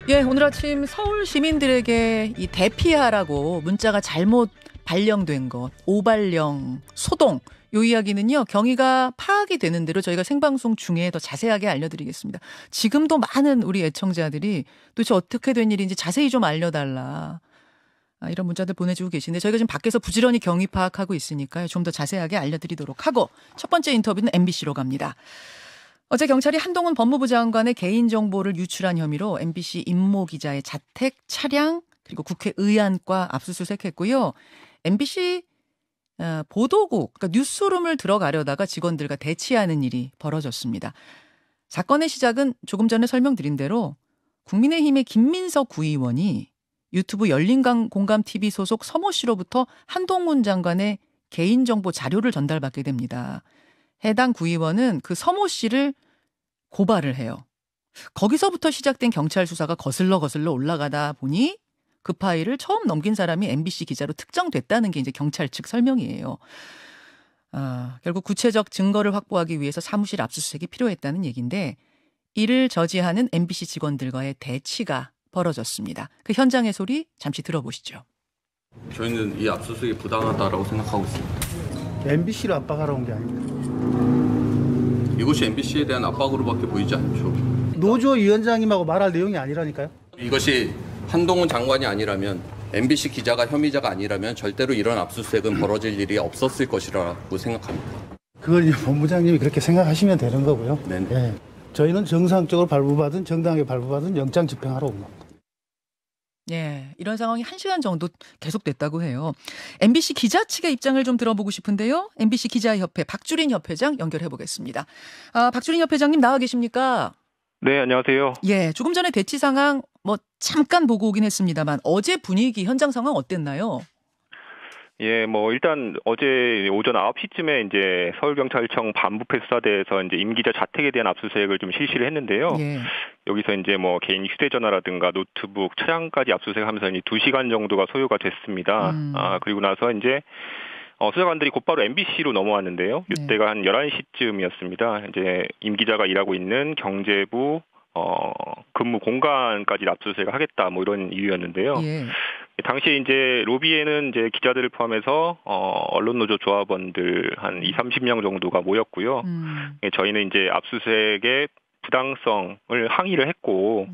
예, 오늘 아침 서울 시민들에게 이 대피하라고 문자가 잘못 발령된 것, 오발령, 소동, 요 이야기는요, 경위가 파악이 되는 대로 저희가 생방송 중에 더 자세하게 알려드리겠습니다. 지금도 많은 우리 애청자들이 도대체 어떻게 된 일인지 자세히 좀 알려달라. 이런 문자들 보내주고 계신데 저희가 지금 밖에서 부지런히 경위 파악하고 있으니까요. 좀 더 자세하게 알려드리도록 하고 첫 번째 인터뷰는 MBC로 갑니다. 어제 경찰이 한동훈 법무부 장관의 개인정보를 유출한 혐의로 MBC 임모 기자의 자택, 차량 그리고 국회의안과 압수수색했고요. MBC 보도국, 그러니까 뉴스룸을 들어가려다가 직원들과 대치하는 일이 벌어졌습니다. 사건의 시작은 조금 전에 설명드린 대로 국민의힘의 김민석 구의원이 유튜브 열린공감TV 소속 서모 씨로부터 한동훈 장관의 개인정보 자료를 전달받게 됩니다. 해당 구의원은 그 서모 씨를 고발을 해요. 거기서부터 시작된 경찰 수사가 거슬러 올라가다 보니 그 파일을 처음 넘긴 사람이 MBC 기자로 특정됐다는 게 이제 경찰 측 설명이에요. 결국 구체적 증거를 확보하기 위해서 사무실 압수수색이 필요했다는 얘기인데 이를 저지하는 MBC 직원들과의 대치가 벌어졌습니다. 그 현장의 소리 잠시 들어보시죠. 저희는 이 압수수색이 부당하다라고 생각하고 있습니다. MBC를 압박하러 온 게 아닙니다. 이것이 MBC에 대한 압박으로밖에 보이지 않죠. 노조 위원장님하고 말할 내용이 아니라니까요. 이것이 한동훈 장관이 아니라면 MBC 기자가 혐의자가 아니라면 절대로 이런 압수수색은 벌어질 일이 없었을 것이라고 생각합니다. 그걸 본부장님이 그렇게 생각하시면 되는 거고요. 네. 저희는 정상적으로 발부받은 정당하게 발부받은 영장 집행하러 온 겁니다. 예, 이런 상황이 1시간 정도 계속됐다고 해요. MBC 기자 측의 입장을 좀 들어보고 싶은데요. MBC 기자협회 박주린 협회장 연결해 보겠습니다. 박주린 협회장님 나와 계십니까? 네, 안녕하세요. 예, 조금 전에 대치 상황 잠깐 보고 오긴 했습니다만 어제 분위기 현장 상황 어땠나요? 예, 일단 어제 오전 9시쯤에 이제 서울경찰청 반부패 수사대에서 이제 임 기자 자택에 대한 압수수색을 좀 실시를 했는데요. 예. 여기서 이제 개인 휴대전화라든가 노트북, 차량까지 압수수색하면서 이제 2시간 정도가 소요가 됐습니다. 그리고 나서 이제 수사관들이 곧바로 MBC로 넘어왔는데요. 이때가 한 11시쯤이었습니다. 이제 임 기자가 일하고 있는 경제부 근무 공간까지 압수수색을 하겠다 이런 이유였는데요. 예. 당시에 이제 로비에는 이제 기자들을 포함해서 언론노조 조합원들 한 20-30명 정도가 모였고요. 저희는 이제 압수수색의 부당성을 항의를 했고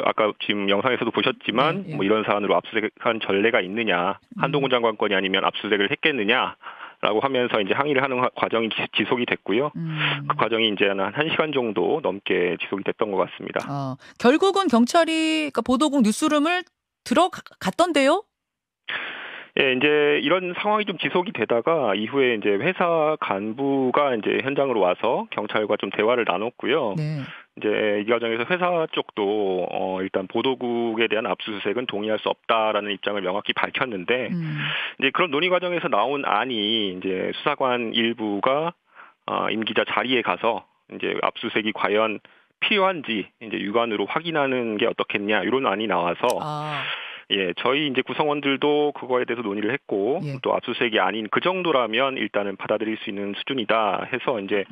아까 지금 영상에서도 보셨지만 이런 사안으로 압수수색한 전례가 있느냐, 한동훈 장관 건이 아니면 압수수색을 했겠느냐라고 하면서 이제 항의를 하는 과정이 지속이 됐고요. 그 과정이 이제 한 1시간 정도 넘게 지속이 됐던 것 같습니다. 결국은 경찰이 그러니까 보도국 뉴스룸을 들어갔던데요? 예, 이제 이런 상황이 좀 지속이 되다가 이후에 이제 회사 간부가 이제 현장으로 와서 경찰과 좀 대화를 나눴고요. 네. 이제 이 과정에서 회사 쪽도 일단 보도국에 대한 압수수색은 동의할 수 없다라는 입장을 명확히 밝혔는데 이제 그런 논의 과정에서 나온 안이 이제 수사관 일부가 임 기자 자리에 가서 이제 압수수색이 과연 필요한지 이제 육안으로 확인하는 게 어떻겠냐 이런 안이 나와서 예, 저희 이제 구성원들도 그거에 대해서 논의를 했고 또 압수수색이 아닌 그 정도라면 일단은 받아들일 수 있는 수준이다 해서 이제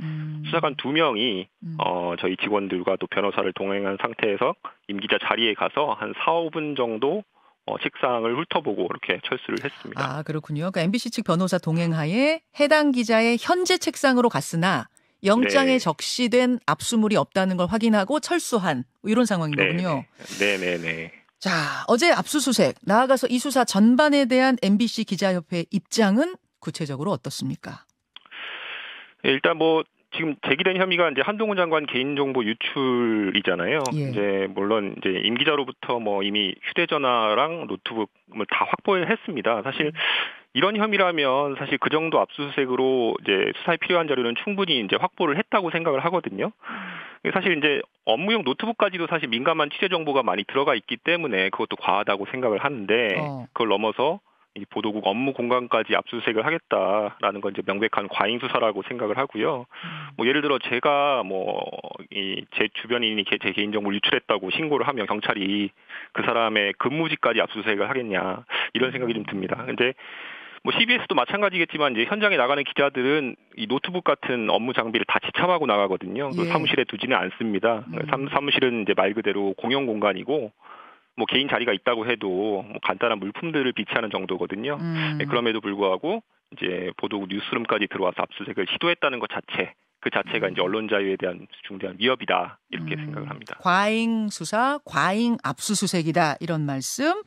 수사관 2명이 저희 직원들과 또 변호사를 동행한 상태에서 임 기자 자리에 가서 한 4-5분 정도 책상을 훑어보고 이렇게 철수를 했습니다. 그렇군요. 그러니까 MBC 측 변호사 동행하에 해당 기자의 현재 책상으로 갔으나 영장에 적시된 압수물이 없다는 걸 확인하고 철수한 이런 상황인 거군요. 네네네. 자, 어제 압수수색, 나아가서 이 수사 전반에 대한 MBC 기자협회 입장은 구체적으로 어떻습니까? 일단 지금 제기된 혐의가 이제 한동훈 장관 개인정보 유출이잖아요. 예. 이제 물론 이제 임 기자로부터 이미 휴대전화랑 노트북을 다 확보를 했습니다. 사실 이런 혐의라면 사실 그 정도 압수수색으로 이제 수사에 필요한 자료는 충분히 이제 확보를 했다고 생각을 하거든요. 사실 이제 업무용 노트북까지도 사실 민감한 취재 정보가 많이 들어가 있기 때문에 그것도 과하다고 생각을 하는데 그걸 넘어서 이 보도국 업무 공간까지 압수수색을 하겠다라는 건 이제 명백한 과잉 수사라고 생각을 하고요. 예를 들어 제가 제 주변인이 제 개인정보를 유출했다고 신고를 하면 경찰이 그 사람의 근무지까지 압수수색을 하겠냐 이런 생각이 좀 듭니다. 근데 뭐 CBS도 마찬가지겠지만 이제 현장에 나가는 기자들은 이 노트북 같은 업무 장비를 다 지참하고 나가거든요. 예. 사무실에 두지는 않습니다. 사무실은 이제 말 그대로 공용 공간이고 뭐 개인 자리가 있다고 해도 뭐 간단한 물품들을 비치하는 정도거든요. 네, 그럼에도 불구하고 이제 보도국 뉴스룸까지 들어와서 압수수색을 시도했다는 것 자체, 그 자체가 이제 언론 자유에 대한 중대한 위협이다 이렇게 생각을 합니다. 과잉 수사, 과잉 압수수색이다 이런 말씀.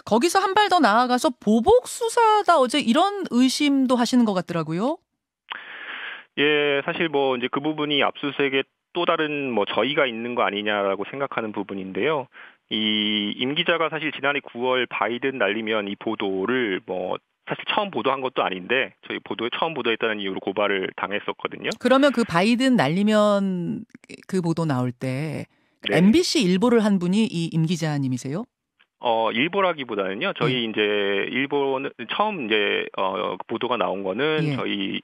거기서 한 발 더 나아가서 보복 수사다 어제 이런 의심도 하시는 것 같더라고요. 예, 사실 뭐 이제 그 부분이 압수수색에 또 다른 뭐 저희가 있는 거 아니냐라고 생각하는 부분인데요. 이 임 기자가 사실 지난해 9월 바이든 날리면 이 보도를 뭐 사실 처음 보도한 것도 아닌데 저희 보도에 처음 보도했다는 이유로 고발을 당했었거든요. 그러면 그 바이든 날리면 그 보도 나올 때 네. MBC 일보를 한 분이 이 임 기자님이세요? 일보라기보다는요. 저희 이제 일보는 처음 이제 보도가 나온 거는 저희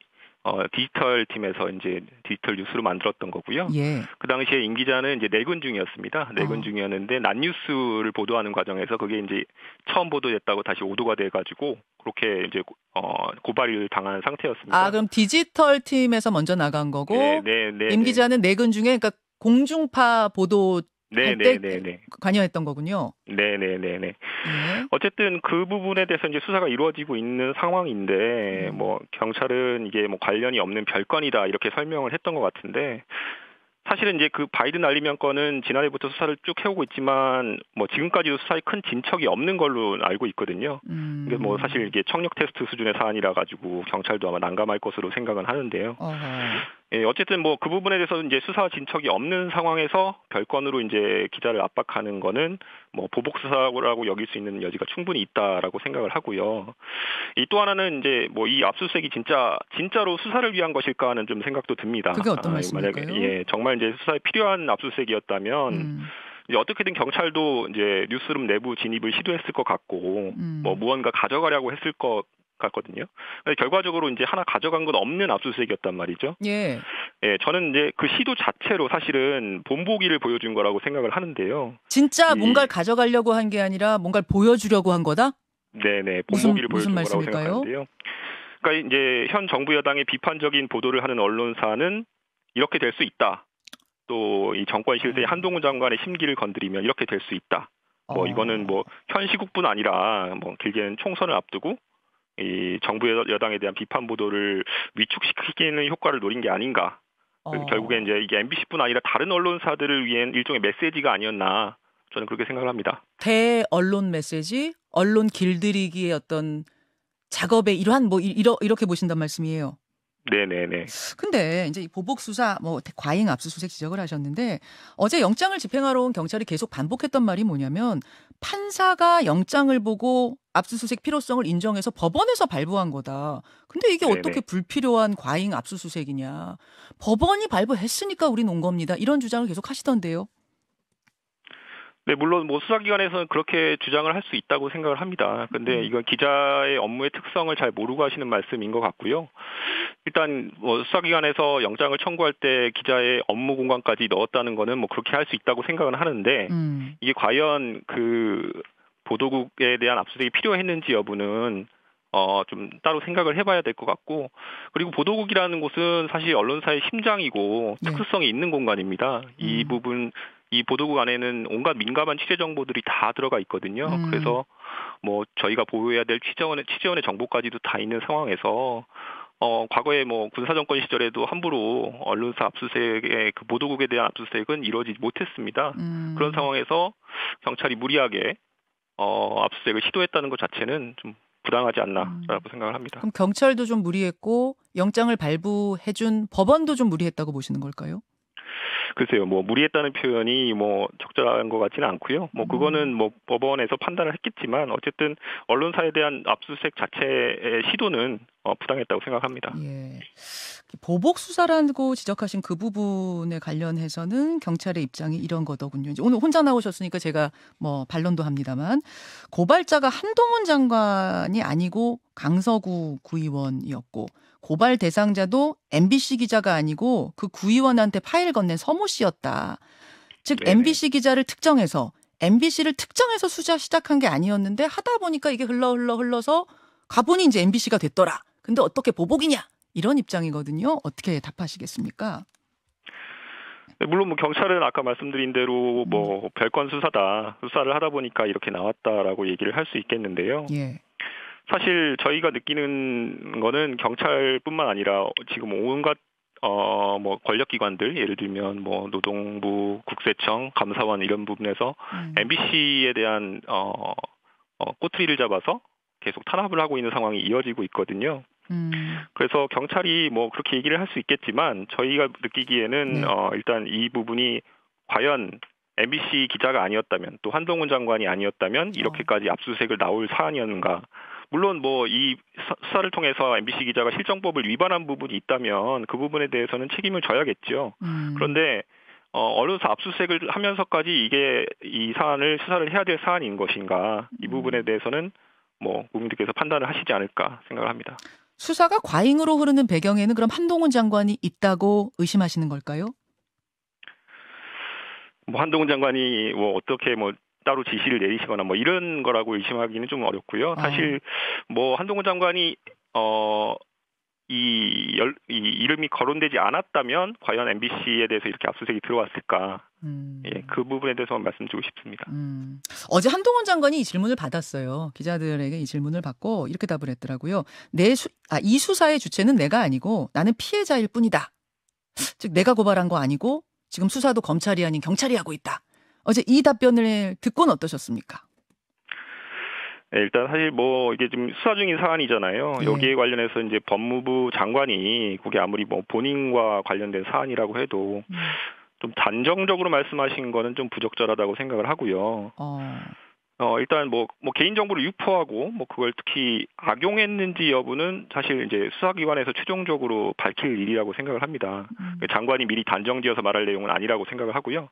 디지털 팀에서 이제 디지털 뉴스로 만들었던 거고요. 예. 그 당시에 임 기자는 이제 내근 중이었습니다. 내근 중이었는데 낫뉴스를 보도하는 과정에서 그게 이제 처음 보도됐다고 다시 오도가 돼가지고 그렇게 이제 고발을 당한 상태였습니다. 아, 그럼 디지털 팀에서 먼저 나간 거고 임 기자는 내근 중에 그러니까 공중파 보도 할 때 관여했던 거군요. 네네네네. 어쨌든 그 부분에 대해서 이제 수사가 이루어지고 있는 상황인데 뭐 경찰은 이게 뭐 관련이 없는 별건이다 이렇게 설명을 했던 것 같은데 사실은 이제 그 바이든 날리면 건은 지난해부터 수사를 쭉 해오고 있지만 뭐 지금까지도 수사에 큰 진척이 없는 걸로 알고 있거든요. 이게 뭐 사실 이게 청력 테스트 수준의 사안이라 가지고 경찰도 아마 난감할 것으로 생각은 하는데요. 예, 어쨌든 뭐 그 부분에 대해서 이제 수사 진척이 없는 상황에서 별건으로 이제 기자를 압박하는 거는 뭐 보복 수사라고 여길 수 있는 여지가 충분히 있다라고 생각을 하고요. 이 또 하나는 이제 뭐 이 압수수색이 진짜로 수사를 위한 것일까 하는 좀 생각도 듭니다. 그게 어떤 말씀일까요? 만약에 정말 이제 수사에 필요한 압수수색이었다면 이제 어떻게든 경찰도 이제 뉴스룸 내부 진입을 시도했을 것 같고 뭐 무언가 가져가려고 했을 것 같거든요. 근데 결과적으로 이제 하나 가져간 건 없는 압수수색이었단 말이죠. 예, 저는 이제 그 시도 자체로 사실은 본보기를 보여준 거라고 생각을 하는데요. 진짜 뭔가를 가져가려고 한 게 아니라 뭔가를 보여주려고 한 거다? 네네, 본보기를 보여준 거라고 생각하는데요. 그러니까 이제 현 정부 여당의 비판적인 보도를 하는 언론사는 이렇게 될 수 있다. 또 이 정권 실세의 한동훈 장관의 심기를 건드리면 이렇게 될 수 있다. 뭐 이거는 뭐 현 시국뿐 아니라 뭐 길게는 총선을 앞두고 이 정부 여당에 대한 비판 보도를 위축시키는 효과를 노린 게 아닌가. 결국엔 이제 이게 MBC뿐 아니라 다른 언론사들을 위한 일종의 메시지가 아니었나. 저는 그렇게 생각을 합니다. 대언론 메시지, 언론 길들이기의 어떤 작업의 일환 뭐 이렇게 보신단 말씀이에요. 네네네. 근데 이제 보복 수사, 뭐 과잉 압수수색 지적을 하셨는데 어제 영장을 집행하러 온 경찰이 계속 반복했던 말이 뭐냐면 판사가 영장을 보고 압수수색 필요성을 인정해서 법원에서 발부한 거다. 근데 이게 어떻게 불필요한 과잉 압수수색이냐. 법원이 발부했으니까 우린 온 겁니다. 이런 주장을 계속 하시던데요. 네, 물론 뭐 수사기관에서는 그렇게 주장을 할 수 있다고 생각을 합니다. 근데 이건 기자의 업무의 특성을 잘 모르고 하시는 말씀인 것 같고요. 일단 뭐 수사기관에서 영장을 청구할 때 기자의 업무 공간까지 넣었다는 거는 뭐 그렇게 할 수 있다고 생각은 하는데 이게 과연 그 보도국에 대한 압수수색이 필요했는지 여부는 좀 따로 생각을 해봐야 될 것 같고, 그리고 보도국이라는 곳은 사실 언론사의 심장이고 특수성이 있는 공간입니다. 이 보도국 안에는 온갖 민감한 취재 정보들이 다 들어가 있거든요. 그래서 뭐 저희가 보호해야 될 취재원의 정보까지도 다 있는 상황에서 과거에 뭐 군사정권 시절에도 함부로 언론사 압수수색의 그 보도국에 대한 압수수색은 이루어지지 못했습니다. 그런 상황에서 경찰이 무리하게 압수수색을 시도했다는 것 자체는 좀 부당하지 않나라고 생각을 합니다. 그럼 경찰도 좀 무리했고 영장을 발부해준 법원도 좀 무리했다고 보시는 걸까요? 글쎄요, 뭐 무리했다는 표현이 뭐 적절한 것 같지는 않고요. 뭐 그거는 뭐 법원에서 판단을 했겠지만 어쨌든 언론사에 대한 압수수색 자체의 시도는 부당했다고 생각합니다. 예. 보복 수사라고 지적하신 그 부분에 관련해서는 경찰의 입장이 이런 거더군요. 이제 오늘 혼자 나오셨으니까 제가 뭐 반론도 합니다만 고발자가 한동훈 장관이 아니고 강서구 구의원이었고 고발 대상자도 MBC 기자가 아니고 그 구의원한테 파일 건넨 서모 씨였다. 즉 MBC 기자를 특정해서 MBC를 특정해서 수사 시작한 게 아니었는데 하다 보니까 이게 흘러서 가보니 이제 MBC가 됐더라. 근데 어떻게 보복이냐? 이런 입장이거든요. 어떻게 답하시겠습니까? 네, 물론 뭐 경찰은 아까 말씀드린 대로 뭐 별건 수사다. 수사를 하다 보니까 이렇게 나왔다라고 얘기를 할 수 있겠는데요. 예. 사실 저희가 느끼는 거는 경찰뿐만 아니라 지금 온갖 뭐 권력기관들 예를 들면 뭐 노동부, 국세청, 감사원 이런 부분에서 MBC에 대한 꼬투리를 잡아서 계속 탄압을 하고 있는 상황이 이어지고 있거든요. 그래서 경찰이 뭐 그렇게 얘기를 할 수 있겠지만 저희가 느끼기에는 네. 일단 이 부분이 과연 MBC 기자가 아니었다면 또 한동훈 장관이 아니었다면 이렇게까지 압수수색을 나올 사안이었는가. 물론 뭐 이 수사를 통해서 MBC 기자가 실정법을 위반한 부분이 있다면 그 부분에 대해서는 책임을 져야겠죠. 그런데 언론사 압수수색을 하면서까지 이게 이 사안을 수사를 해야 될 사안인 것인가. 이 부분에 대해서는 뭐 국민들께서 판단을 하시지 않을까 생각을 합니다. 수사가 과잉으로 흐르는 배경에는 그럼 한동훈 장관이 있다고 의심하시는 걸까요? 뭐 한동훈 장관이 뭐 어떻게 뭐 따로 지시를 내리시거나 뭐 이런 거라고 의심하기는 좀 어렵고요. 사실 뭐 한동훈 장관이 이 이름이 거론되지 않았다면 과연 MBC에 대해서 이렇게 압수수색이 들어왔을까? 예, 그 부분에 대해서 말씀드리고 싶습니다. 어제 한동훈 장관이 이 질문을 받았어요. 기자들에게 이 질문을 받고 이렇게 답을 했더라고요. 이 수사의 주체는 내가 아니고 나는 피해자일 뿐이다. 즉 내가 고발한 거 아니고 지금 수사도 검찰이 아닌 경찰이 하고 있다. 어제 이 답변을 듣고는 어떠셨습니까? 네, 일단 사실 뭐 이게 지금 수사 중인 사안이잖아요. 예. 여기에 관련해서 이제 법무부 장관이 그게 아무리 뭐 본인과 관련된 사안이라고 해도 좀 단정적으로 말씀하신 거는 좀 부적절하다고 생각을 하고요. 일단 뭐 개인정보를 유포하고 뭐 그걸 특히 악용했는지 여부는 사실 이제 수사기관에서 최종적으로 밝힐 일이라고 생각을 합니다. 장관이 미리 단정지어서 말할 내용은 아니라고 생각을 하고요.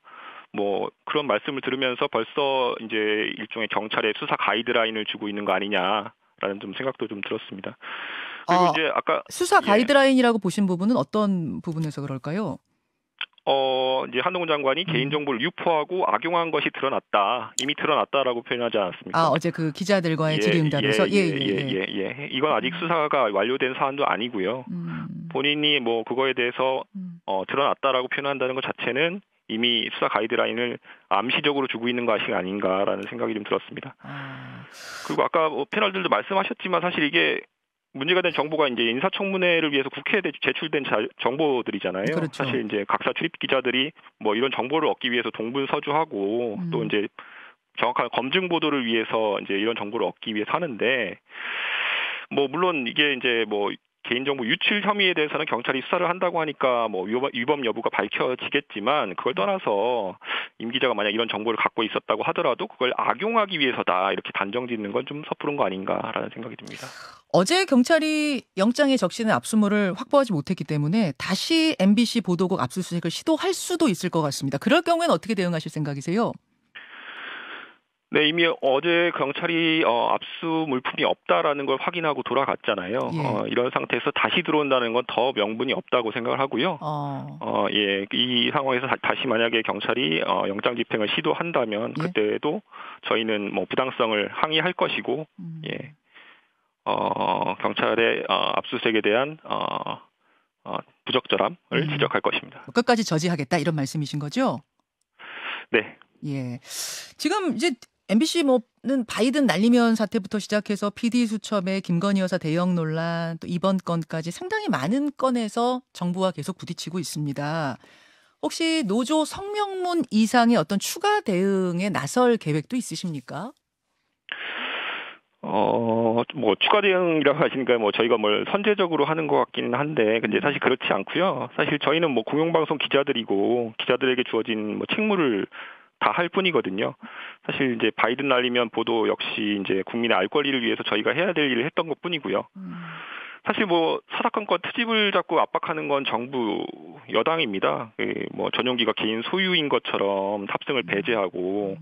뭐 그런 말씀을 들으면서 벌써 이제 일종의 경찰의 수사 가이드라인을 주고 있는 거 아니냐라는 좀 생각도 좀 들었습니다. 그리고 이제 아까 수사 가이드라인이라고 보신 부분은 어떤 부분에서 그럴까요? 이제 한동훈 장관이 개인정보를 유포하고 악용한 것이 드러났다. 이미 드러났다라고 표현하지 않았습니까? 어제 그 기자들과의 질의응답에서 예. 이건 아직 수사가 완료된 사안도 아니고요. 본인이 뭐 그거에 대해서 드러났다라고 표현한다는 것 자체는 이미 수사 가이드라인을 암시적으로 주고 있는 것이 아닌가라는 생각이 좀 들었습니다. 그리고 아까 뭐 패널들도 말씀하셨지만 사실 이게 문제가 된 정보가 이제 인사청문회를 위해서 국회에 제출된 정보들이잖아요. 그렇죠. 사실 이제 각사 출입 기자들이 뭐 이런 정보를 얻기 위해서 동분서주하고 또 이제 정확한 검증 보도를 위해서 이제 이런 정보를 얻기 위해서 하는데 뭐 물론 이게 이제 뭐 개인정보 유출 혐의에 대해서는 경찰이 수사를 한다고 하니까 뭐 위법 여부가 밝혀지겠지만 그걸 떠나서 임 기자가 만약 이런 정보를 갖고 있었다고 하더라도 그걸 악용하기 위해서다 이렇게 단정짓는 건 좀 섣부른 거 아닌가라는 생각이 듭니다. 어제 경찰이 영장에 적시는 압수물을 확보하지 못했기 때문에 다시 MBC 보도국 압수수색을 시도할 수도 있을 것 같습니다. 그럴 경우에는 어떻게 대응하실 생각이세요? 네, 이미 어제 경찰이 압수 물품이 없다라는 걸 확인하고 돌아갔잖아요. 예. 이런 상태에서 다시 들어온다는 건 더 명분이 없다고 생각을 하고요. 예, 이 상황에서 다시 만약에 경찰이 영장 집행을 시도한다면 예? 그때도 저희는 뭐 부당성을 항의할 것이고, 예, 경찰의 압수수색에 대한 부적절함을 지적할 것입니다. 끝까지 저지하겠다 이런 말씀이신 거죠? 네. 예. 지금 이제 MBC는 바이든 날리면 사태부터 시작해서 PD 수첩에 김건희 여사 대형 논란 또 이번 건까지 상당히 많은 건에서 정부와 계속 부딪히고 있습니다. 혹시 노조 성명문 이상의 어떤 추가 대응에 나설 계획도 있으십니까? 뭐 추가 대응이라고 하시니까 뭐 저희가 뭘 선제적으로 하는 것 같기는 한데 근데 사실 그렇지 않고요. 사실 저희는 뭐 공영방송 기자들이고 기자들에게 주어진 뭐 책무를 다 할 뿐이거든요. 사실 이제 바이든 날리면 보도 역시 이제 국민의 알 권리를 위해서 저희가 해야 될 일을 했던 것뿐이고요. 사실 뭐 사사건건 트집을 잡고 압박하는 건 정부 여당입니다. 뭐 전용기가 개인 소유인 것처럼 탑승을 배제하고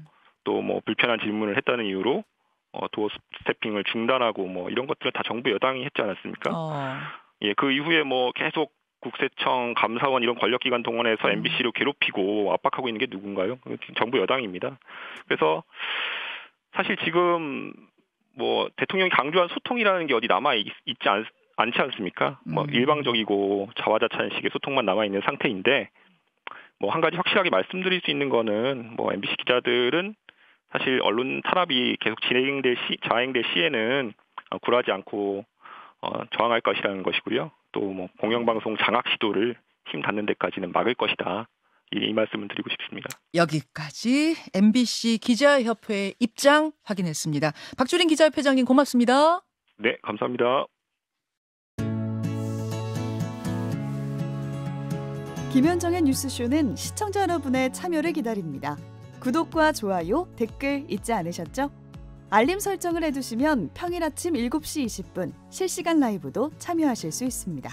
또 뭐 불편한 질문을 했다는 이유로 도어 스태핑을 중단하고 뭐 이런 것들은 다 정부 여당이 했지 않았습니까? 예, 그 이후에 뭐 계속 국세청, 감사원 이런 권력기관 동원해서 MBC를 괴롭히고 압박하고 있는 게 누군가요? 정부 여당입니다. 그래서 사실 지금 뭐 대통령이 강조한 소통이라는 게 어디 남아 있지 않지 않습니까? 뭐 일방적이고 자화자찬식의 소통만 남아 있는 상태인데 뭐 한 가지 확실하게 말씀드릴 수 있는 거는 뭐 MBC 기자들은 사실 언론 탄압이 계속 자행될 시에는 굴하지 않고 저항할 것이라는 것이고요. 또 뭐 공영방송 장악 시도를 힘 닿는 데까지는 막을 것이다. 이 말씀을 드리고 싶습니다. 여기까지 MBC 기자협회의 입장 확인했습니다. 박주린 기자협회장님 고맙습니다. 네, 감사합니다. 김현정의 뉴스쇼는 시청자 여러분의 참여를 기다립니다. 구독과 좋아요, 댓글 잊지 않으셨죠? 알림 설정을 해두시면 평일 아침 7시 20분 실시간 라이브도 참여하실 수 있습니다.